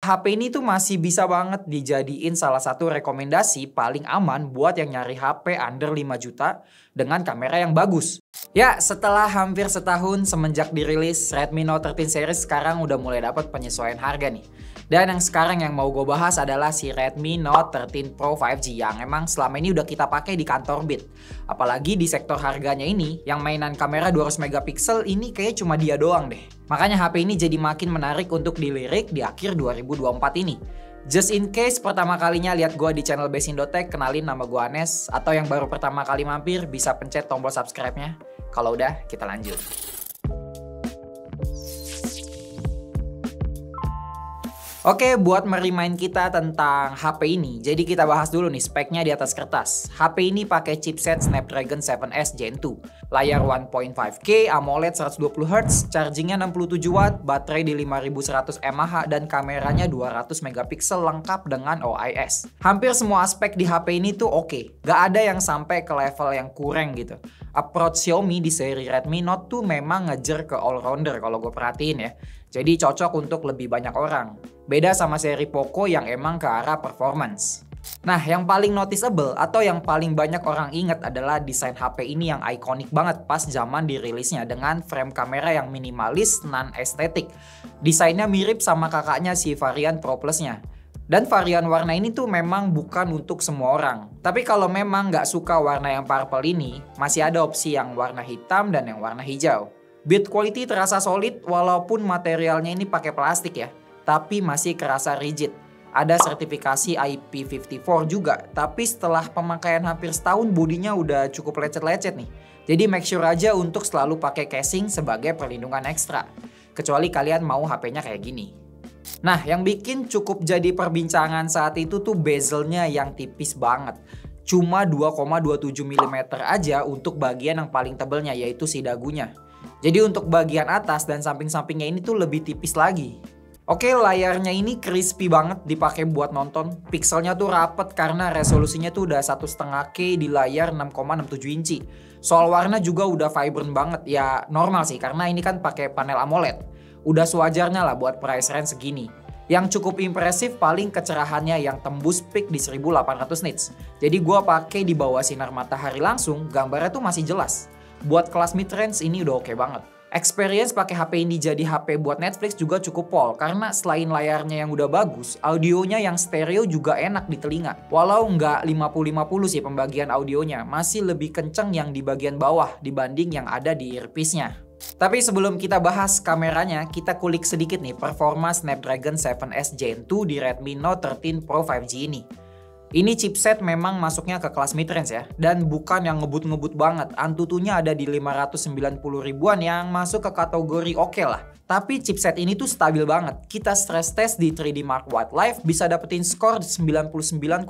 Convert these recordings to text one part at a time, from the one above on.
HP ini tuh masih bisa banget dijadiin salah satu rekomendasi paling aman buat yang nyari HP under 5 juta dengan kamera yang bagus. Ya, setelah hampir setahun semenjak dirilis, Redmi Note 13 series sekarang udah mulai dapat penyesuaian harga nih. Dan yang sekarang yang mau gue bahas adalah si Redmi Note 13 Pro 5G yang emang selama ini udah kita pakai di kantor Beat. Apalagi di sektor harganya ini, yang mainan kamera 200 megapiksel ini kayaknya cuma dia doang deh. Makanya HP ini jadi makin menarik untuk dilirik di akhir 2024 ini. Just in case pertama kalinya lihat gue di channel Besindo Tech, kenalin nama gue Anes. Atau yang baru pertama kali mampir bisa pencet tombol subscribe-nya. Kalau udah, kita lanjut. Oke, buat merimain kita tentang HP ini, jadi kita bahas dulu nih speknya di atas kertas. HP ini pakai chipset Snapdragon 7S Gen 2, layar 1.5K, AMOLED 120Hz, chargingnya 67 watt, baterai di 5100 mAh, dan kameranya 200 megapiksel lengkap dengan OIS. Hampir semua aspek di HP ini tuh oke, gak ada yang sampai ke level yang kurang gitu. Approach Xiaomi di seri Redmi Note tuh memang ngejar ke all-rounder kalau gue perhatiin ya. Jadi cocok untuk lebih banyak orang. Beda sama seri Poco yang emang ke arah performance. Nah, yang paling noticeable atau yang paling banyak orang ingat adalah desain HP ini yang ikonik banget pas zaman dirilisnya dengan frame kamera yang minimalis, non-estetik. Desainnya mirip sama kakaknya si varian Pro Plus-nya. Dan varian warna ini tuh memang bukan untuk semua orang. Tapi kalau memang nggak suka warna yang purple ini, masih ada opsi yang warna hitam dan yang warna hijau. Build quality terasa solid walaupun materialnya ini pakai plastik ya, tapi masih kerasa rigid. Ada sertifikasi IP54 juga, tapi setelah pemakaian hampir setahun bodinya udah cukup lecet-lecet nih. Jadi make sure aja untuk selalu pakai casing sebagai perlindungan ekstra. Kecuali kalian mau HP-nya kayak gini. Nah, yang bikin cukup jadi perbincangan saat itu tuh bezelnya yang tipis banget. Cuma 2,27 mm aja untuk bagian yang paling tebelnya, yaitu si dagunya. Jadi untuk bagian atas dan samping-sampingnya ini tuh lebih tipis lagi. Oke, layarnya ini crispy banget dipakai buat nonton. Pixelnya tuh rapet karena resolusinya tuh udah 1,5K di layar 6,67 inci. Soal warna juga udah vibrant banget. Ya normal sih karena ini kan pakai panel AMOLED. Udah sewajarnya lah buat price range segini. Yang cukup impresif paling kecerahannya yang tembus peak di 1800 nits. Jadi gua pakai di bawah sinar matahari langsung, gambarnya tuh masih jelas. Buat kelas mid-range ini udah oke banget. Experience pakai HP ini jadi HP buat Netflix juga cukup pol karena selain layarnya yang udah bagus, audionya yang stereo juga enak di telinga. Walau nggak 50-50 sih pembagian audionya, masih lebih kenceng yang di bagian bawah dibanding yang ada di earpiece-nya. Tapi sebelum kita bahas kameranya, kita kulik sedikit nih performa Snapdragon 7S Gen 2 di Redmi Note 13 Pro 5G ini. Ini chipset memang masuknya ke kelas mid-range ya, dan bukan yang ngebut-ngebut banget. Antutunya ada di 590 ribuan yang masuk ke kategori oke lah. Tapi chipset ini tuh stabil banget. Kita stress test di 3D Mark Wildlife bisa dapetin skor 99,7%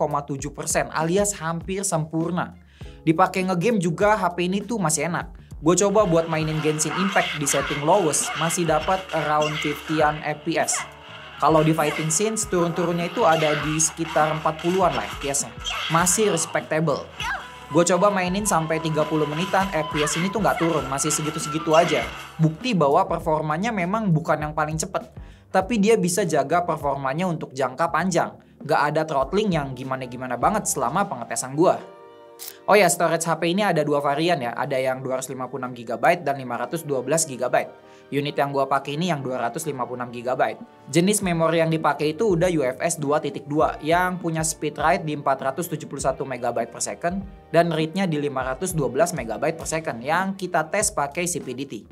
alias hampir sempurna. Dipakai ngegame juga HP ini tuh masih enak. Gue coba buat mainin Genshin Impact di setting lowest, masih dapat around 50-an FPS. Kalau di fighting scenes, turun-turunnya itu ada di sekitar 40-an lah FPS-nya. Masih respectable. Gue coba mainin sampai 30 menitan, FPS ini tuh nggak turun, masih segitu-segitu aja. Bukti bahwa performanya memang bukan yang paling cepet. Tapi dia bisa jaga performanya untuk jangka panjang. Nggak ada throttling yang gimana-gimana banget selama pengetesan gue. Oh ya, storage HP ini ada dua varian ya. Ada yang 256GB dan 512GB. Unit yang gua pakai ini yang 256GB. Jenis memori yang dipakai itu udah UFS 2.2 yang punya speed write di 471MB per second dan read-nya di 512MB per second yang kita tes pakai CPDT.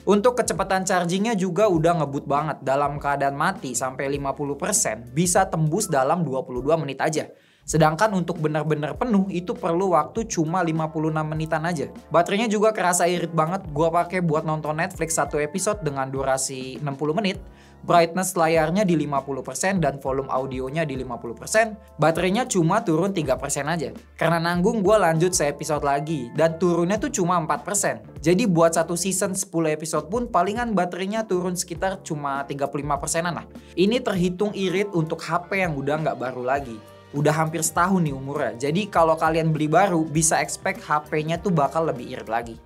Untuk kecepatan chargingnya juga udah ngebut banget. Dalam keadaan mati sampai 50% bisa tembus dalam 22 menit aja. Sedangkan untuk benar-benar penuh itu perlu waktu cuma 56 menitan aja. Baterainya juga kerasa irit banget. Gua pakai buat nonton Netflix satu episode dengan durasi 60 menit. Brightness layarnya di 50% dan volume audionya di 50%. Baterainya cuma turun 3% aja. Karena nanggung gua lanjut se-episode lagi dan turunnya tuh cuma 4%. Jadi buat satu season 10 episode pun palingan baterainya turun sekitar cuma 35%an lah. Ini terhitung irit untuk HP yang udah nggak baru lagi. Udah hampir setahun nih umurnya. Jadi kalau kalian beli baru bisa expect HP-nya tuh bakal lebih irit lagi.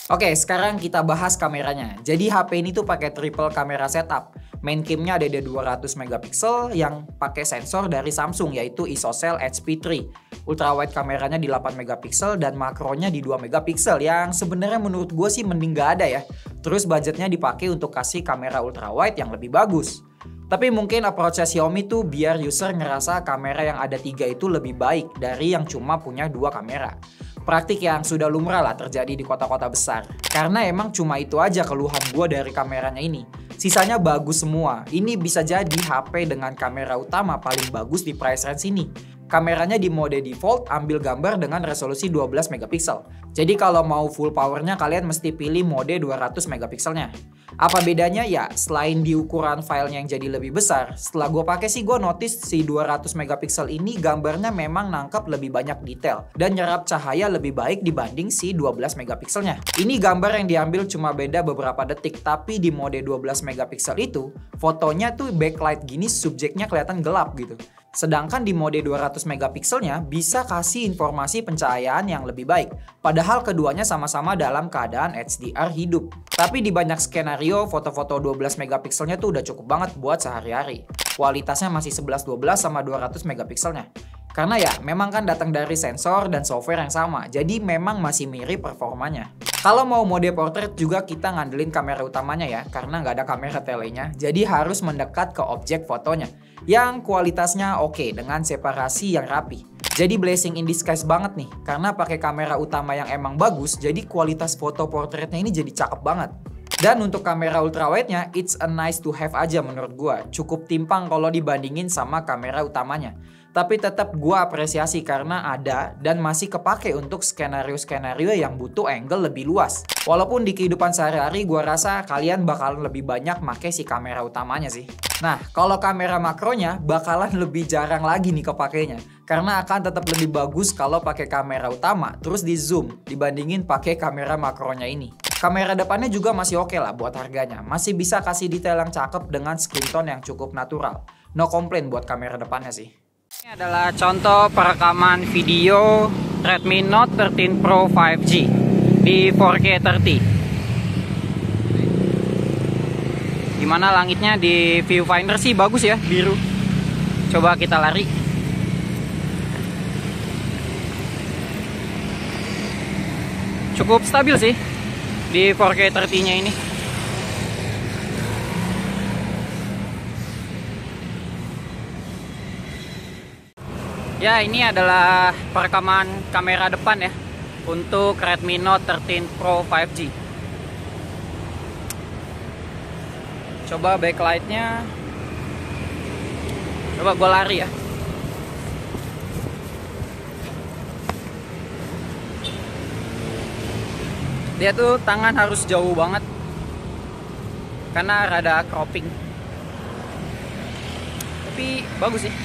Oke, sekarang kita bahas kameranya. Jadi HP ini tuh pakai triple kamera setup. Main camnya ada di 200 megapiksel yang pakai sensor dari Samsung yaitu ISOCELL HP3. Ultrawide kameranya di 8 megapiksel dan makronya di 2 megapiksel yang sebenarnya menurut gue sih mending gak ada ya. Terus budgetnya dipakai untuk kasih kamera ultrawide yang lebih bagus. Tapi mungkin approach Xiaomi tuh biar user ngerasa kamera yang ada 3 itu lebih baik dari yang cuma punya 2 kamera. Praktik yang sudah lumrah lah terjadi di kota-kota besar. Karena emang cuma itu aja keluhan gue dari kameranya ini. Sisanya bagus semua. Ini bisa jadi HP dengan kamera utama paling bagus di price range ini. Kameranya di mode default ambil gambar dengan resolusi 12 megapiksel. Jadi kalau mau full powernya kalian mesti pilih mode 200 megapikselnya. Apa bedanya? Ya, selain di ukuran filenya yang jadi lebih besar, setelah gue pakai sih gue notice si 200 megapiksel ini gambarnya memang nangkep lebih banyak detail dan nyerap cahaya lebih baik dibanding si 12 megapikselnya. Ini gambar yang diambil cuma beda beberapa detik, tapi di mode 12 megapiksel itu fotonya tuh backlight gini subjeknya kelihatan gelap gitu. Sedangkan di mode 200 megapikselnya bisa kasih informasi pencahayaan yang lebih baik. Padahal keduanya sama-sama dalam keadaan HDR hidup. Tapi di banyak skenario foto-foto 12 megapikselnya tuh udah cukup banget buat sehari-hari. Kualitasnya masih 11-12 sama 200 megapikselnya. Karena ya memang kan datang dari sensor dan software yang sama. Jadi memang masih mirip performanya. Kalau mau mode portrait juga kita ngandelin kamera utamanya ya. Karena nggak ada kamera telenya. Jadi harus mendekat ke objek fotonya. Yang kualitasnya oke dengan separasi yang rapi. Jadi blessing in disguise banget nih. Karena pakai kamera utama yang emang bagus. Jadi kualitas foto portraitnya ini jadi cakep banget. Dan untuk kamera ultrawide-nya, it's a nice to have aja menurut gua. Cukup timpang kalau dibandingin sama kamera utamanya. Tapi tetap gua apresiasi karena ada dan masih kepake untuk skenario-skenario yang butuh angle lebih luas. Walaupun di kehidupan sehari-hari gua rasa kalian bakalan lebih banyak make si kamera utamanya sih. Nah, kalau kamera makronya bakalan lebih jarang lagi nih kepakainya. Karena akan tetap lebih bagus kalau pakai kamera utama terus di zoom dibandingin pakai kamera makronya ini. Kamera depannya juga masih oke lah buat harganya. Masih bisa kasih detail yang cakep dengan skin tone yang cukup natural. No complaint buat kamera depannya sih. Ini adalah contoh perekaman video Redmi Note 13 Pro 5G di 4K 30. Dimana langitnya di viewfinder sih bagus ya, biru. Coba kita lari. Cukup stabil sih di 4K 30-nya ini. Ya, ini adalah perekaman kamera depan ya untuk Redmi Note 13 Pro 5G. Coba backlight-nya. Coba gue lari ya. Dia tuh tangan harus jauh banget karena rada cropping. Tapi bagus sih.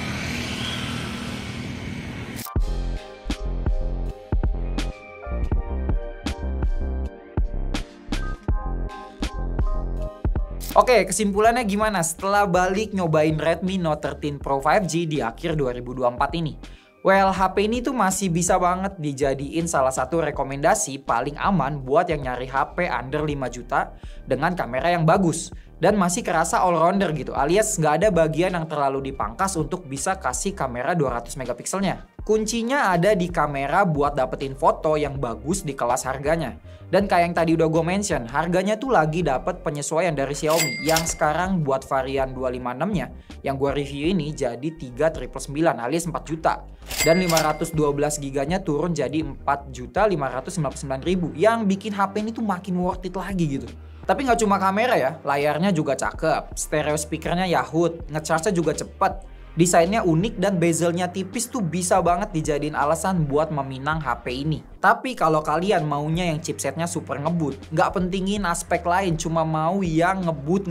Oke, kesimpulannya gimana setelah balik nyobain Redmi Note 13 Pro 5G di akhir 2024 ini? Well, HP ini tuh masih bisa banget dijadiin salah satu rekomendasi paling aman buat yang nyari HP under 5 juta dengan kamera yang bagus. Dan masih kerasa all-rounder gitu, alias nggak ada bagian yang terlalu dipangkas untuk bisa kasih kamera 200 megapikselnya. Kuncinya ada di kamera buat dapetin foto yang bagus di kelas harganya. Dan kayak yang tadi udah gue mention, harganya tuh lagi dapet penyesuaian dari Xiaomi yang sekarang buat varian 256-nya yang gue review ini jadi 3.999 alias 4 juta. Dan 512 giganya turun jadi 4.599.000 yang bikin HP ini tuh makin worth it lagi gitu. Tapi nggak cuma kamera ya, layarnya juga cakep, stereo speakernya Yahoo, ngecharge-nya juga cepet. Desainnya unik dan bezelnya tipis tuh bisa banget dijadiin alasan buat meminang HP ini. Tapi kalau kalian maunya yang chipsetnya super ngebut, nggak pentingin aspek lain, cuma mau yang ngebut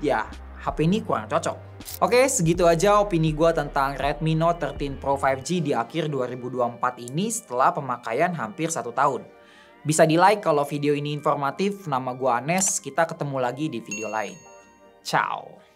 ya, HP ini kurang cocok. Oke, segitu aja opini gue tentang Redmi Note 13 Pro 5G di akhir 2024 ini setelah pemakaian hampir 1 tahun. Bisa di like kalau video ini informatif. Nama gue Anes, kita ketemu lagi di video lain. Ciao.